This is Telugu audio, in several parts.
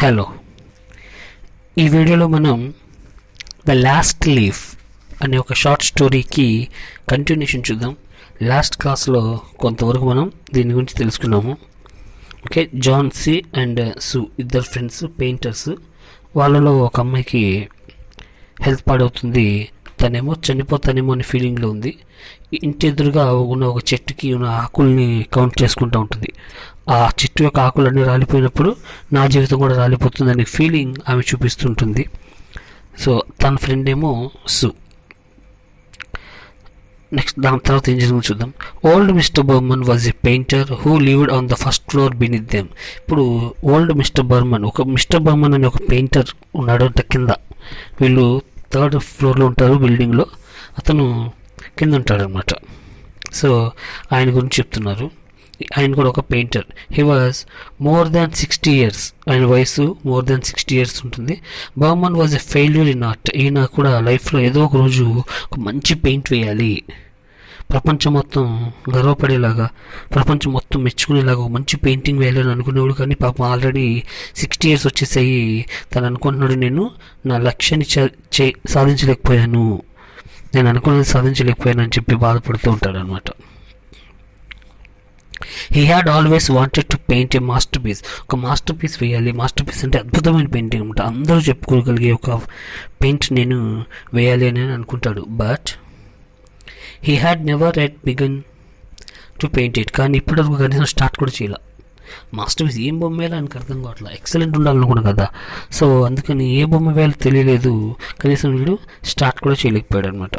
హలో, ఈ వీడియోలో మనం ద లాస్ట్ లీఫ్ అనే ఒక షార్ట్ స్టోరీకి కంటిన్యూషన్ చూద్దాం. లాస్ట్ క్లాస్లో కొంతవరకు మనం దీని గురించి తెలుసుకున్నాము. ఓకే, జాన్సీ అండ్ సు ఇద్దరు ఫ్రెండ్స్ పెయింటర్స్. వాళ్ళలో ఒక అమ్మాయికి హెల్త్ పాడవుతుంది. తనేమో చనిపోతానేమో అనే ఫీలింగ్లో ఉంది. ఇంటి ఎదురుగా ఉన్న ఒక చెట్టుకి ఉన్న ఆకుల్ని కౌంట్ చేసుకుంటూ ఉంటుంది. ఆ చెట్టు యొక్క ఆకులన్నీ రాలిపోయినప్పుడు నా జీవితం కూడా రాలిపోతుంది అనే ఫీలింగ్ ఆమె చూపిస్తుంటుంది. సో తన ఫ్రెండ్ ఏమో సు. నెక్స్ట్ దాని తర్వాత ఏం జరిగిందో చూద్దాం. Old mister Behrman was a painter who lived on the first floor beneath them. ఇప్పుడు ఓల్డ్ మిస్టర్ బర్మన్, ఒక మిస్టర్ బర్మన్ అనే ఒక పెయింటర్ ఉన్నాడు అంటే కింద. వీళ్ళు థర్డ్ ఫ్లోర్లో ఉంటారు బిల్డింగ్లో, అతను కింద ఉంటాడు అనమాట. సో ఆయన గురించి చెప్తున్నారు. ఆయన కూడా ఒక painter. He was more than 60 years. ఆయన వయసు మోర్ దాన్ 60 years ఉంటుంది. Behrman was a failure in art. ఈయన కూడా లైఫ్లో ఏదో ఒక రోజు ఒక మంచి పెయింట్ వేయాలి, ప్రపంచం మొత్తం గర్వపడేలాగా, ప్రపంచం మొత్తం మెచ్చుకునేలాగా ఒక మంచి పెయింటింగ్ వేయాలని అనుకునేవాడు. కానీ పాపం ఆల్రెడీ 60 years వచ్చేసాయి. తను అనుకుంటున్నాడు, నేను నా లక్ష్యాన్ని సాధించలేకపోయాను, నేను అనుకున్నది సాధించలేకపోయాను అని చెప్పి బాధపడుతూ ఉంటాడు అనమాట. He had always wanted to paint a masterpiece. ఒక మాస్టర్ పీస్ వేయాలి. మాస్టర్ పీస్ అంటే అద్భుతమైన పెయింటింగ్ అనమాట. అందరూ చెప్పుకోగలిగే ఒక పెయింట్ నేను వేయాలి అని అనుకుంటాడు. But he had never yet begun to paint it. కానీ ఇప్పటివరకు కనీసం స్టార్ట్ కూడా చేయాలి. మాస్టర్ పీస్ ఏం బొమ్మ వేయాలో ఆయనకు అర్థం కావట్లా. ఎక్సలెంట్ ఉండాలనుకున్నా కదా. సో అందుకని ఏ బొమ్మ వేయాలో తెలియలేదు. కనీసం వీడు స్టార్ట్ కూడా చేయలేకపోయాడు అనమాట.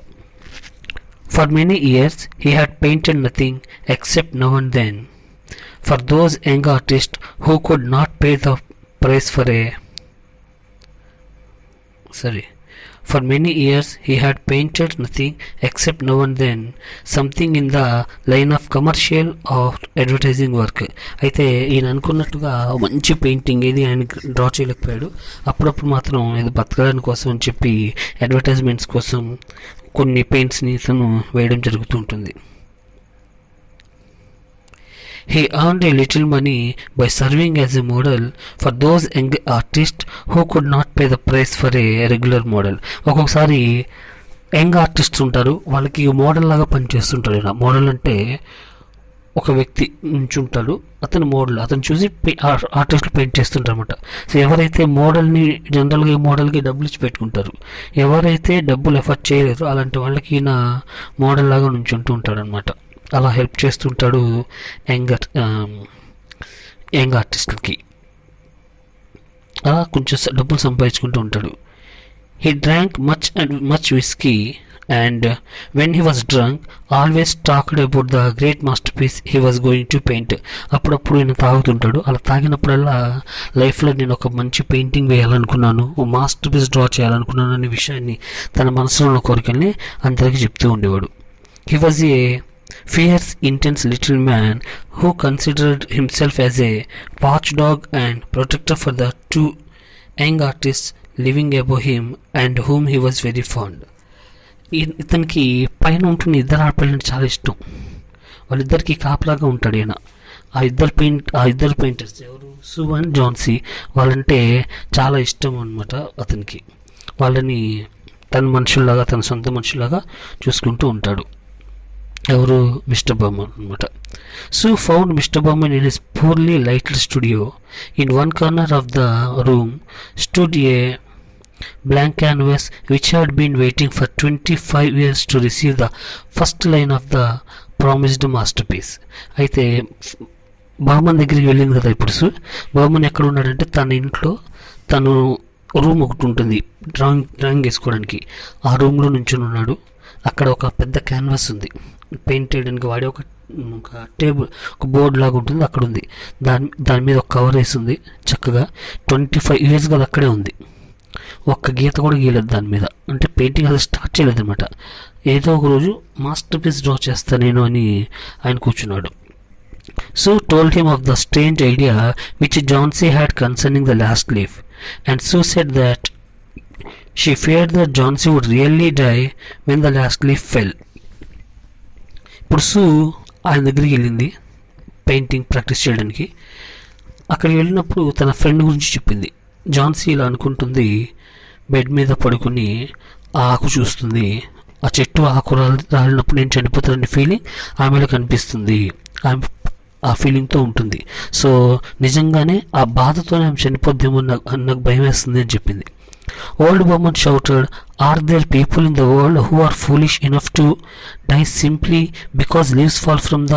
For many years, he had painted nothing except now and then. For those young artists who could not pay the price For many years, he had painted nothing except now and then, something in the line of commercial or advertising work. అయితే ఈయన అనుకున్నట్టుగా మంచి పెయింటింగ్ ఏది ఆయన డ్రా చేయలేకపోయాడు. అప్పుడప్పుడు మాత్రం ఇది బతకడానికి కోసం అని చెప్పి అడ్వర్టైజ్మెంట్స్ కోసం కొన్ని పెయింట్స్ని తను వేయడం జరుగుతూ ఉంటుంది. He earned a little money by serving as a model for those young artists who could not pay the price for a regular model. ఒక్కొక్కసారి యంగ్ ఆర్టిస్ట్స్ ఉంటారు, వాళ్ళకి మోడల్ లాగా పనిచేస్తుంటారు. ఇలా మోడల్ అంటే ఒక వ్యక్తి నుంచి ఉంటాడు, అతను మోడల్, అతను చూసి ఆర్టిస్టులు పెయింట్ చేస్తుంటారు అనమాట. సో ఎవరైతే మోడల్ని జనరల్గా మోడల్కి డబ్బులు ఇచ్చి పెట్టుకుంటారు, ఎవరైతే డబ్బులు ఎఫర్ట్ చేయలేరు అలాంటి వాళ్ళకి ఈయన మోడల్ లాగా నుంచి ఉంటూ ఉంటాడు అనమాట. అలా హెల్ప్ చేస్తుంటాడు యంగ్ ఆర్టిస్టులకి. అలా కొంచెం డబ్బులు సంపాదించుకుంటూ ఉంటాడు. He drank much whisky and when he was drunk always talked about the great masterpiece he was going to paint. అప్పుడప్పుడు ఈయన తాగుతుంటాడు. అలా తాగినప్పుడల్లా లైఫ్లో నేను ఒక మంచి పెయింటింగ్ వేయాలనుకున్నాను, ఓ మాస్టర్ పీస్ డ్రా చేయాలనుకున్నాను అనే విషయాన్ని, తన మనసులో ఉన్న కోరికల్ని అందరికీ చెప్తూ ఉండేవాడు. He was a fierce, intense little man who considered himself as a watchdog and protector for the two young artists living above him and whom he was very fond. ఇతనికి పైన ఉంటున్న ఇద్దరు ఆడపిల్లలు చాలా ఇష్టం. వాళ్ళిద్దరికి కాపలాగా ఉంటాడు ఈయన. ఆ ఇద్దరు పెయింటర్స్ ఎవరు, సు అండ్ జాన్సీ, వాళ్ళంటే చాలా ఇష్టం అనమాట అతనికి. వాళ్ళని తన మనుషుల్లాగా, తన సొంత మనుషుల్లాగా చూసుకుంటూ ఉంటాడు. ఎవరు, మిస్టర్ బర్మన్ అనమాట. Sue found Mister Behrman in his poorly lighted studio. In one corner of the room stood a blank canvas which had been waiting for 25 years to receive the first line of the promised masterpiece. అయితే బర్మన్ దగ్గరికి వెళ్ళింది కదా. ఇప్పుడు బర్మన్ ఎక్కడ ఉన్నాడంటే తన ఇంట్లో, తను రూమ్ ఒకటి ఉంటుంది డ్రాయింగ్ వేసుకోవడానికి, ఆ రూమ్లో నుంచుని ఉన్నాడు. అక్కడ ఒక పెద్ద క్యాన్వాస్ ఉంది, పెయింట్ వేయడానికి వాడే ఒక టేబుల్, ఒక బోర్డు లాగా ఉంటుంది, అక్కడ ఉంది. దాని మీద ఒక కవర్ వేసి ఉంది చక్కగా. 25 years కదా అక్కడే ఉంది. ఒక్క గీత కూడా గీయలేదు దాని మీద. అంటే పెయింటింగ్ అసలు స్టార్ట్ చేయలేదు అనమాట. ఏదో ఒక రోజు మాస్టర్ పీస్ డ్రా చేస్తా నేను అని ఆయన కూర్చున్నాడు. Sue told him of the strange idea which Johnsy had concerning the last leaf and Sue said that she feared that Johnsy would really die when the last leaf fell. ఇప్పుడు ఆయన దగ్గరికి వెళ్ళింది పెయింటింగ్ ప్రాక్టీస్ చేయడానికి. అక్కడికి వెళ్ళినప్పుడు తన ఫ్రెండ్ గురించి చెప్పింది. జాన్సీ ఇలా అనుకుంటుంది. బెడ్ మీద పడుకుని ఆ ఆకు చూస్తుంది. ఆ చెట్టు ఆకు రాలినప్పుడు నేను చనిపోతానని ఫీలింగ్ ఆమెలో కనిపిస్తుంది. ఆమె ఆ ఫీలింగ్తో ఉంటుంది. సో నిజంగానే ఆ బాధతోనే ఆమె చనిపోద్దేమో నాకు భయం వేస్తుంది అని చెప్పింది. Old woman shouted, "Are there people in the world who are foolish enough to die simply because leaves fall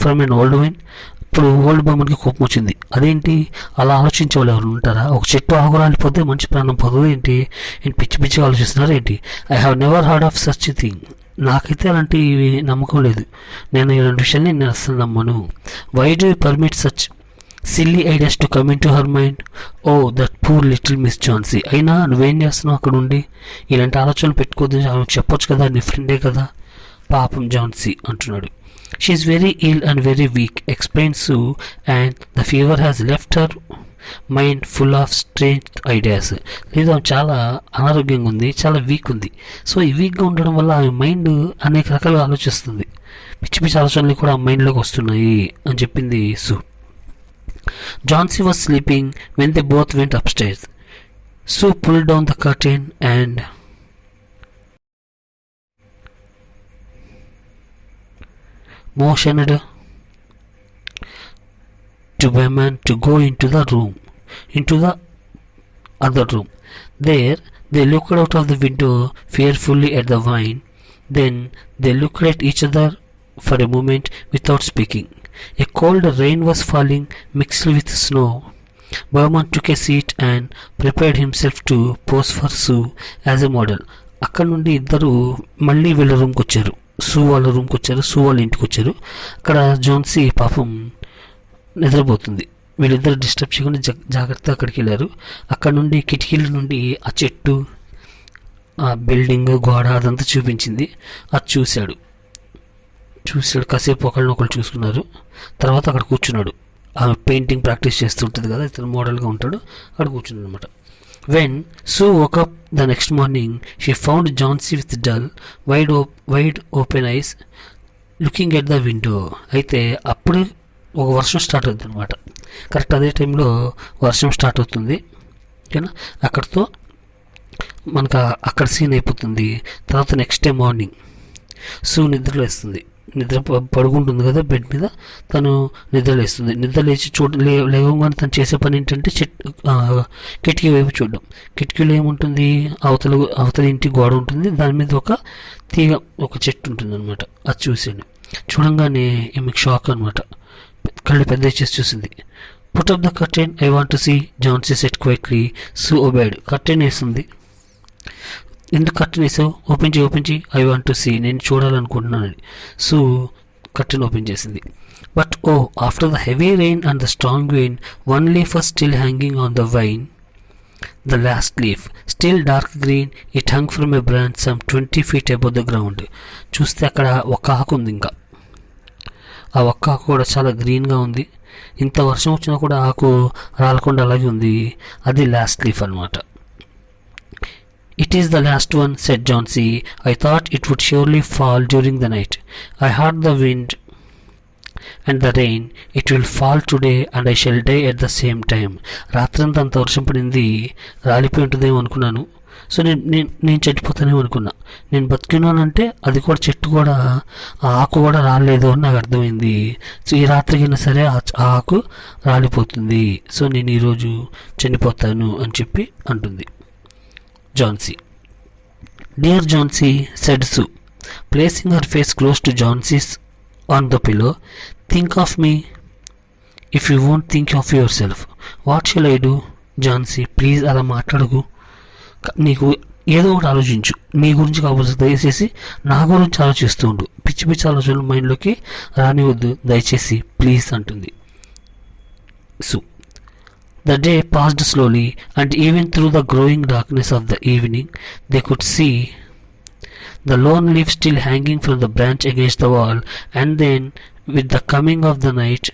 from an old vine?" ఇప్పుడు ఓల్డ్ బొమ్మన్కి కోపం వచ్చింది. అదేంటి అలా ఆలోచించే వాళ్ళు ఎవరు ఉంటారా? ఒక చెట్టు ఆకు రాలిపోతే మంచి ప్రాణం పోతుంది ఏంటి? పిచ్చి పిచ్చిగా ఆలోచిస్తున్నారు ఏంటి? I have never heard of such thing. నాకైతే అలాంటి నమ్మకం లేదు. నేను ఇలాంటి విషయాన్ని నేను అసలు నమ్మను. Why do you permit such silly ideas to come into her mind? Oh that poor little Miss Johnsy. అయినా నువ్వేం చేస్తున్నావు అక్కడ ఉండి? ఇలాంటి ఆలోచనలు పెట్టుకోవద్దు, ఆమెకు చెప్పొచ్చు కదా, నీ ఫ్రెండే కదా. పాపం జాన్సీ అంటున్నాడు. She is very ill and very weak explain Sue, and the fever has left her mind full of strange ideas. లేదు, ఆమె చాలా అనారోగ్యంగా ఉంది, చాలా వీక్ ఉంది. సో ఈ వీక్గా ఉండడం వల్ల ఆమె మైండ్ అనేక రకాలుగా ఆలోచిస్తుంది. పిచ్చి పిచ్చి ఆలోచనలు కూడా ఆ మైండ్లోకి వస్తున్నాయి అని చెప్పింది సూ. Johnsy was sleeping when they both went upstairs. Sue pulled down the curtain and motioned to Beman to go into the other room. There, they looked out of the window fearfully at the vine. Then they looked at each other for a moment without speaking. A cold rain was falling, mixed with snow. Berman took a seat and prepared himself to pose for Sue as a model. అక్కడ నుండి ఇద్దరు మళ్ళీ వీళ్ళ రూమ్కి వచ్చారు. సూ వాళ్ళ రూమ్కి వచ్చారు, సూ వాళ్ళ ఇంటికి వచ్చారు. అక్కడ జాన్సీ పాపం నిద్రపోతుంది. వీళ్ళిద్దరు డిస్టర్బ్ చేయకుండా జాగ్రత్తగా అక్కడికి వెళ్ళారు. అక్కడ నుండి కిటికీల నుండి ఆ చెట్టు, ఆ బిల్డింగ్, గోడ అదంతా చూపించింది. అది చూశాడు. కాసేపు ఒకళ్ళు చూసుకున్నారు. తర్వాత అక్కడ కూర్చున్నాడు. ఆమె పెయింటింగ్ ప్రాక్టీస్ చేస్తుంటుంది కదా, ఇతను మోడల్గా ఉంటాడు, అక్కడ కూర్చున్నాడు అనమాట. వెన్ సూ woke up the next morning she found Jhansi with dull wide open ice looking at the window. అయితే అప్పుడే ఒక వర్షం స్టార్ట్ అవుతుంది అనమాట. కరెక్ట్ అదే టైంలో వర్షం స్టార్ట్ అవుతుంది. ఓకేనా, అక్కడితో మనకు అక్కడ సీన్ అయిపోతుంది. తర్వాత నెక్స్ట్ డే మార్నింగ్ సూ నిద్రలో వేస్తుంది. పడుకుంటుంది కదా బెడ్ మీద, తను నిద్రలేస్తుంది. నిద్రలేచి లేవగానే తను చేసే పని ఏంటంటే కిటికీ వైపు చూడడం. కిటికీలో ఏముంటుంది, అవతల ఇంటి గోడ ఉంటుంది, దాని మీద ఒక తీగ, ఒక చెట్టు ఉంటుంది అనమాట. అది చూసాను. చూడంగానే ఈమెకు షాక్ అనమాట. కళ్ళు పెద్ద చేసి చూసింది. Put up the curtain, I want to see, Johnsy said quietly. Sue obeyed. Curtain వేసింది. ఎందుకు కర్టెన్ వేసావు? ఓపెన్ చేయి, ఐ వాంట్ టు సీ, నేను చూడాలనుకుంటున్నాను. సో కర్టెన్ ఓపెన్ చేసింది. But oh, after the heavy rain and the strong wind, one leaf was still hanging on the vine. The last leaf still dark green, it hung from a branch some 20 feet above the ground. చూస్తే అక్కడ ఒక ఆకు ఉంది. ఇంకా ఆ ఒక్క ఆకు కూడా చాలా గ్రీన్గా ఉంది. ఇంత వర్షం వచ్చినా కూడా ఆకు రాలకుండా అలాగే ఉంది. అది లాస్ట్ లీఫ్ అనమాట. "It is the last one," said Johnsy. "I thought it would surely fall during the night. I heard the wind and the rain. It will fall today and I shall die at the same time." రాత్రంతా అంత వర్షం పడింది, రాలిపోయి ఉంటుందేమో అనుకున్నాను. సో నేను చచ్చిపోతానేమో అనుకున్నా. నేను బతికినానంటే అది కూడా, చెట్టు కూడా, ఆ ఆకు కూడా రాలేదు అని నాకు అర్థమైంది. సో ఈ రాత్రికైనా సరే ఆ ఆకు రాలిపోతుంది. సో నేను ఈరోజు చనిపోతాను అని చెప్పి అంటుంది Johnsy. "Dear Johnsy," said Sue, placing her face close to Johnsy's on the pillow, "think of me if you won't think of yourself. What shall I do?" "Johnsy, please అలా మాట్లాడకు. నీకు ఏదో ఒకటి ఆలోచించు. నీ గురించి కావచ్చు, దయచేసి నా గురించి ఆలోచిస్తూ ఉండు. పిచ్చి పిచ్చి ఆలోచనలు మైండ్లోకి రానివద్దు దయచేసి, ప్లీజ్" అంటుంది Sue. The day passed slowly, and even through the growing darkness of the evening, they could see the lone leaf still hanging from the branch against the wall. And then, with the coming of the night,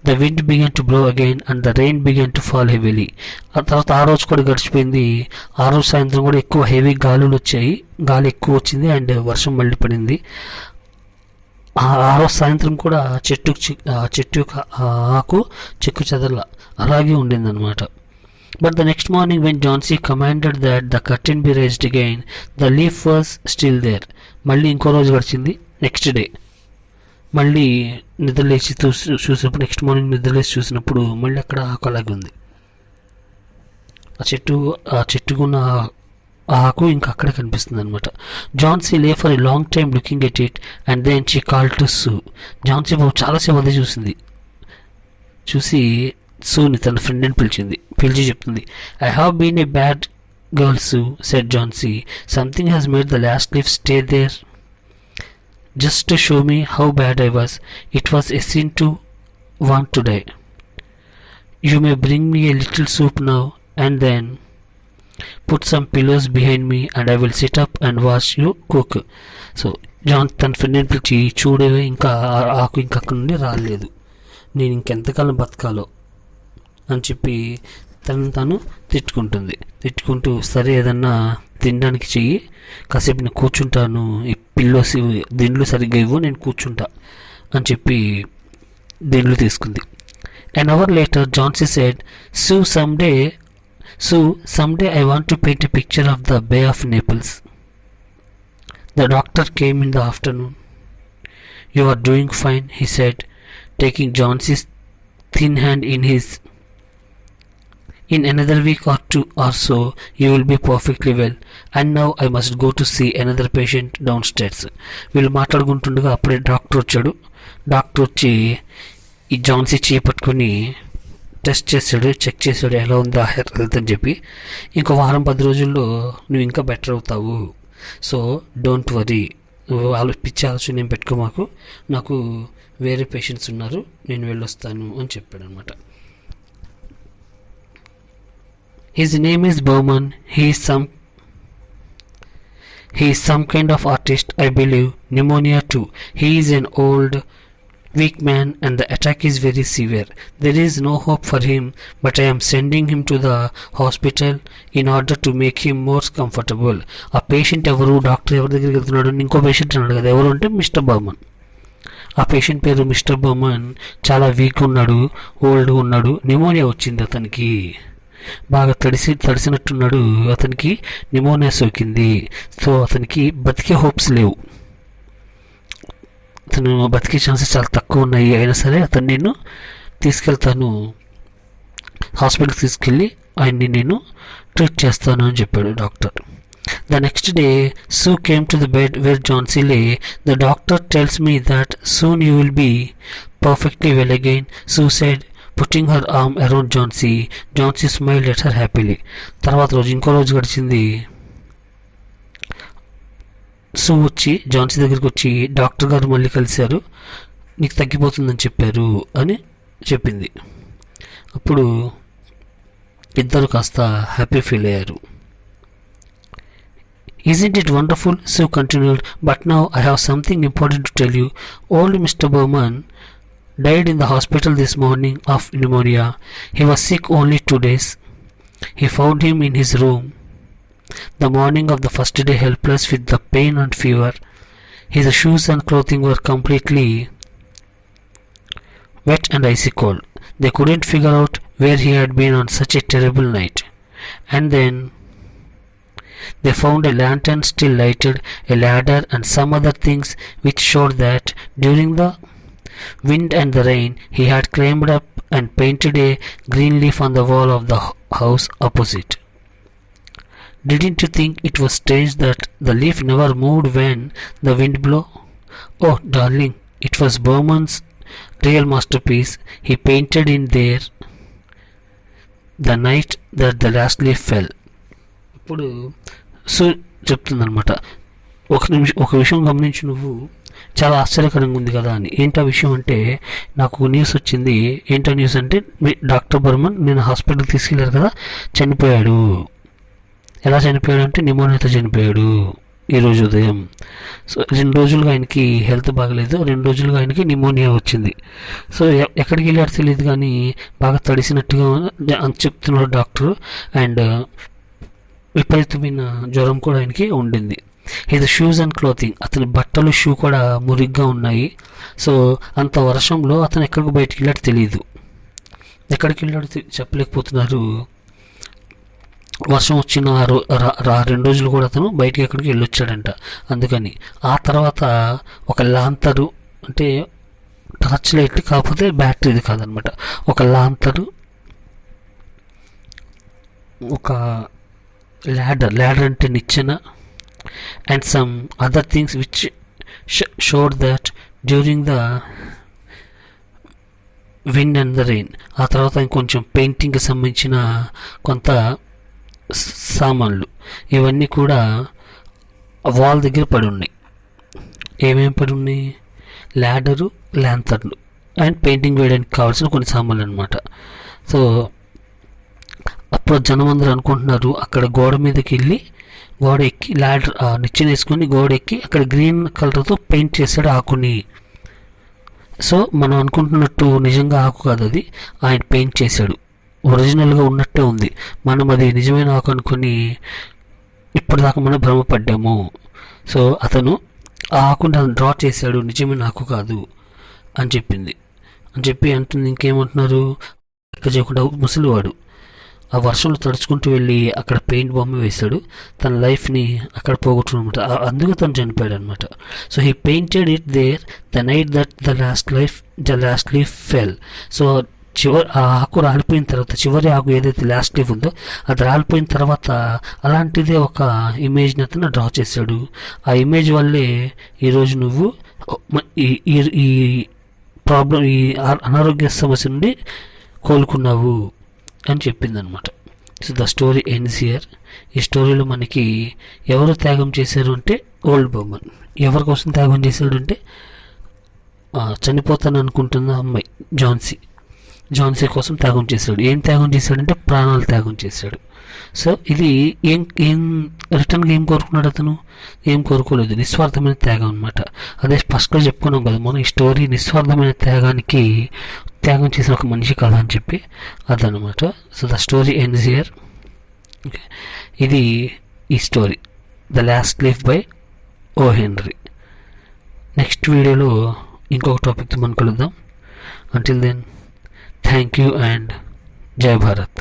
the wind began to blow again, and the rain began to fall heavily. ఆ తర్వాత ఆ రోజు కూడా గడిచిపోయింది. ఆ రోజు సాయంత్రం కూడా ఎక్కువ హెవీ గాలులు వచ్చాయి. గాలి ఎక్కువ వచ్చింది అండ్ వర్షం మళ్ళీ పడింది. ఆ రోజు సాయంత్రం కూడా చెట్టు యొక్క ఆకు చెక్కు చెదర్ల అలాగే ఉండిందనమాట. But the next morning when Johnsy commanded that the curtain be raised again, the leaf was still there. మళ్ళీ ఇంకో రోజు గడిచింది. నెక్స్ట్ డే మళ్ళీ నిద్రలేసి చూసినప్పుడు, నెక్స్ట్ మార్నింగ్ నిద్రలేసి చూసినప్పుడు మళ్ళీ అక్కడ ఆకు అలాగే ఉంది. ఆ చెట్టుకున్న ఆకు ఇంకా అక్కడే కనిపిస్తుంది అనమాట. Johnsy lay for a long time looking at it and then she call to Sue. Johnsy బాబు చాలాసేపు అదే చూసి సూని తన ఫ్రెండ్ని పిలిచి చెప్తుంది, I have been a bad girl Sue, said Johnsy. Something has made the last leaf stay there just to show me how bad I was. It was a sin to want to die. You may bring me a little soup now and then put some pillows behind me and I will sit up and watch you cook. So John తన ఫ్రెండ్ని పిలిచి, చూడవే ఇంకా ఆకు ఇంకా అక్కడ నుండి రాలేదు, నేను ఇంకెంతకాలం బతకాలో అని చెప్పి తను తిట్టుకుంటూ సరే ఏదన్నా తినడానికి చెయ్యి, కాసేపు నేను కూర్చుంటాను, ఈ పిల్లోసి దిండ్లు సరిగ్గా ఇవ్వు, నేను కూర్చుంటా అని చెప్పి దిండ్లు తీసుకుంది. An hour later Johnsy said, Sue, someday I want to paint a picture of the Bay of Naples. The doctor came in the afternoon. You are doing fine, he said, taking Johnsy's thin hand in his. In another week or two or so, you will be perfectly well. And now I must go to see another patient downstairs. వీళ్ళు మాట్లాడుకుంటుండగా అప్పుడే డాక్టర్ వచ్చాడు. డాక్టర్ వచ్చి ఈ జాన్సీ చేపట్టుకొని చెక్ చేశాడు ఎలా ఉందా హెల్త్ అని చెప్పి. ఇంకో వారం 10 రోజుల్లో నువ్వు ఇంకా బెటర్ అవుతావు, సో డోంట్ వరీ, పిచ్చి ఆలోచన ఏం పెట్టుకో, నాకు వేరే పేషెంట్స్ ఉన్నారు, నేను వెళ్ళొస్తాను అని చెప్పాడు అనమాట. His name is Bowman. He is some kind of artist, I believe. Pneumonia too. He is an old, weak man and the attack is very severe. There is no hope for him, but I am sending him to the hospital in order to make him more comfortable. A patient ఎవరు, డాక్టర్ ఎవరి దగ్గరికి వెళ్తున్నాడు, ఇంకో పేషెంట్ అన్నాడు కదా, ఎవరు అంటే మిస్టర్ బౌమన్. ఆ పేషెంట్ పేరు మిస్టర్ బౌమన్. చాలా వీక్ ఉన్నాడు, ఓల్డ్గా ఉన్నాడు, న్యూమోనియా వచ్చింది అతనికి, బాగా తడిసినట్టున్నాడు, అతనికి న్యూమోనియా సోకింది. సో అతనికి బతికే హోప్స్ లేవు, అతను బతికే ఛాన్సెస్ చాలా తక్కువ ఉన్నాయి. అయినా సరే అతను నేను తీసుకెళ్తాను, హాస్పిటల్కి తీసుకెళ్ళి ఆయన్ని నేను ట్రీట్ చేస్తాను అని చెప్పాడు doctor. The next day, Sue came to the bed where Johnsy lay. The doctor tells me that soon you will be perfectly well again, Sue said, putting her arm around Johnsy. Johnsy smiled at her happily. తర్వాత రోజు ఇంకో రోజు గడిచింది. సూ వచ్చి జాన్సీ దగ్గరికి వచ్చి, డాక్టర్ గారు మళ్ళీ కలిశారు, నీకు తగ్గిపోతుందని చెప్పారు అని చెప్పింది. అప్పుడు ఇద్దరు కాస్త హ్యాపీ ఫీల్ అయ్యారు. Isn't it wonderful? Sue continued. But now I have something important to tell you. Old Mr. Bowman died in the hospital this morning of pneumonia. He was sick only 2 days. He found him in his room the morning of the first day, helpless with the pain and fever. His shoes and clothing were completely wet and icy cold. They couldn't figure out where he had been on such a terrible night. And then they found a lantern still lighted, a ladder and some other things which showed that during the wind and the rain he had climbed up and painted a green leaf on the wall of the house opposite. Didn't you think it was strange that the leaf never moved when the wind blew? Oh, darling, it was Bowman's real masterpiece. He painted in there the night that the last leaf fell. ఇప్పుడు సో చెప్తుందనమాట, ఒక విషయం గమనించి నువ్వు, చాలా ఆశ్చర్యకరంగా ఉంది కదా అని. ఏంటా విషయం అంటే, నాకు న్యూస్ వచ్చింది. ఏంటో న్యూస్ అంటే, డాక్టర్ బర్మన్ నేను హాస్పిటల్కి తీసుకెళ్ళారు కదా, చనిపోయాడు. ఎలా చనిపోయాడు అంటే న్యూమోనియాతో చనిపోయాడు ఈరోజు ఉదయం. సో 2 రోజులుగా ఆయనకి హెల్త్ బాగలేదు, 2 రోజులుగా ఆయనకి న్యూమోనియా వచ్చింది. సో ఎక్కడికి వెళ్ళాడు తెలియదు కానీ బాగా తడిసినట్టుగా అని చెప్తున్నాడు డాక్టర్. అండ్ విపరీతమైన జ్వరం కూడా ఆయనకి ఉండింది. హిజ్ షూస్ అండ్ క్లోతింగ్, అతని బట్టలు షూ కూడా మురిగ్గా ఉన్నాయి. సో అంత వర్షంలో అతను ఎక్కడికి బయటికి వెళ్ళాడు తెలియదు, ఎక్కడికి వెళ్ళాడు చెప్పలేకపోతున్నారు. వర్షం వచ్చిన 2 రోజులు కూడా అతను బయటికి ఎక్కడికి వెళ్ళొచ్చాడంట. అందుకని ఆ తర్వాత ఒక లాంతరు, అంటే టార్చ్ లైట్ కాకపోతే బ్యాటరీది కాదనమాట, ఒక లాంతరు, ఒక ladder అంటే నిచ్చెన, and some other things which showed that during the wind and the rain. ఆ తర్వాత ఇంకొంచెం పెయింటింగ్కి సంబంధించిన కొంత సామాన్లు, ఇవన్నీ కూడా వాల్ దగ్గర పడి ఉన్నాయి. ఏమేమి పడి ఉన్నాయి? ల్యాడరు, ల్యాంతర్లు అండ్ పెయింటింగ్ వేయడానికి కావాల్సిన కొన్ని సామాన్లు అనమాట. సో అప్పుడు జనం అందరూ అనుకుంటున్నారు అక్కడ గోడ మీదకి వెళ్ళి గోడ ఎక్కి ల్యాడర్ నిచ్చెన వేసుకొని గోడ ఎక్కి అక్కడ గ్రీన్ కలర్తో పెయింట్ చేశాడు ఆకుని. సో మనం అనుకుంటున్నట్టు నిజంగా ఆకు కాదు, అది ఆయన పెయింట్ చేశాడు, ఒరిజినల్గా ఉన్నట్టే ఉంది. మనం అది నిజమైన ఆకు అనుకొని ఇప్పటిదాకా మనం భ్రమపడ్డాము. సో అతను ఆ ఆకుని డ్రా చేశాడు, నిజమైన ఆకు కాదు అని చెప్పి అంటుంది. ఇంకేమంటున్నారు? ఇక్కడ చేయకుండా ముసలివాడు ఆ వర్షంలో తడుచుకుంటూ వెళ్ళి అక్కడ పెయింట్ బొమ్మ వేశాడు, తన లైఫ్ని అక్కడ పోగొట్టుకున్నమాట. అందుకు తను చనిపోయాడు అనమాట. So he painted it there the night that the last leaf fell. So ఆ ఆకు రాలిపోయిన తర్వాత, చివరి ఆకు ఏదైతే లాస్ట్ లీఫ్ ఉందో అది రాలిపోయిన తర్వాత అలాంటిదే ఒక ఇమేజ్ని అతను డ్రా చేశాడు. ఆ ఇమేజ్ వల్లే ఈరోజు నువ్వు ఈ ప్రాబ్లం, ఈ అనారోగ్య సమస్య నుండి కోలుకున్నావు అని చెప్పిందనమాట. So the story ends here. ఈ స్టోరీలో మనకి ఎవరు త్యాగం చేశారు అంటే ఓల్డ్ బొమ్మన్. ఎవరి కోసం త్యాగం చేశాడు అంటే చనిపోతాను అనుకుంటున్న అమ్మాయి జాన్సీ కోసం త్యాగం చేశాడు. ఏం త్యాగం చేశాడంటే ప్రాణాలు త్యాగం చేశాడు. సో ఇది ఏం రిటర్న్గా ఏం కోరుకున్నాడు అతను? ఏం కోరుకోలేదు, నిస్వార్థమైన త్యాగం అనమాట. అదే ఫస్ట్లో చెప్పుకున్నాం కదా మనం, ఈ స్టోరీ నిస్వార్థమైన త్యాగం చేసిన ఒక మనిషి కదా అని చెప్పి అదనమాట. So the story ends here. Okay, ఇది ఈ story the last leaf by O Henry. Next వీడియోలో ఇంకొక టాపిక్తో మనం కలుద్దాం. Until then, thank you and జై భారత్.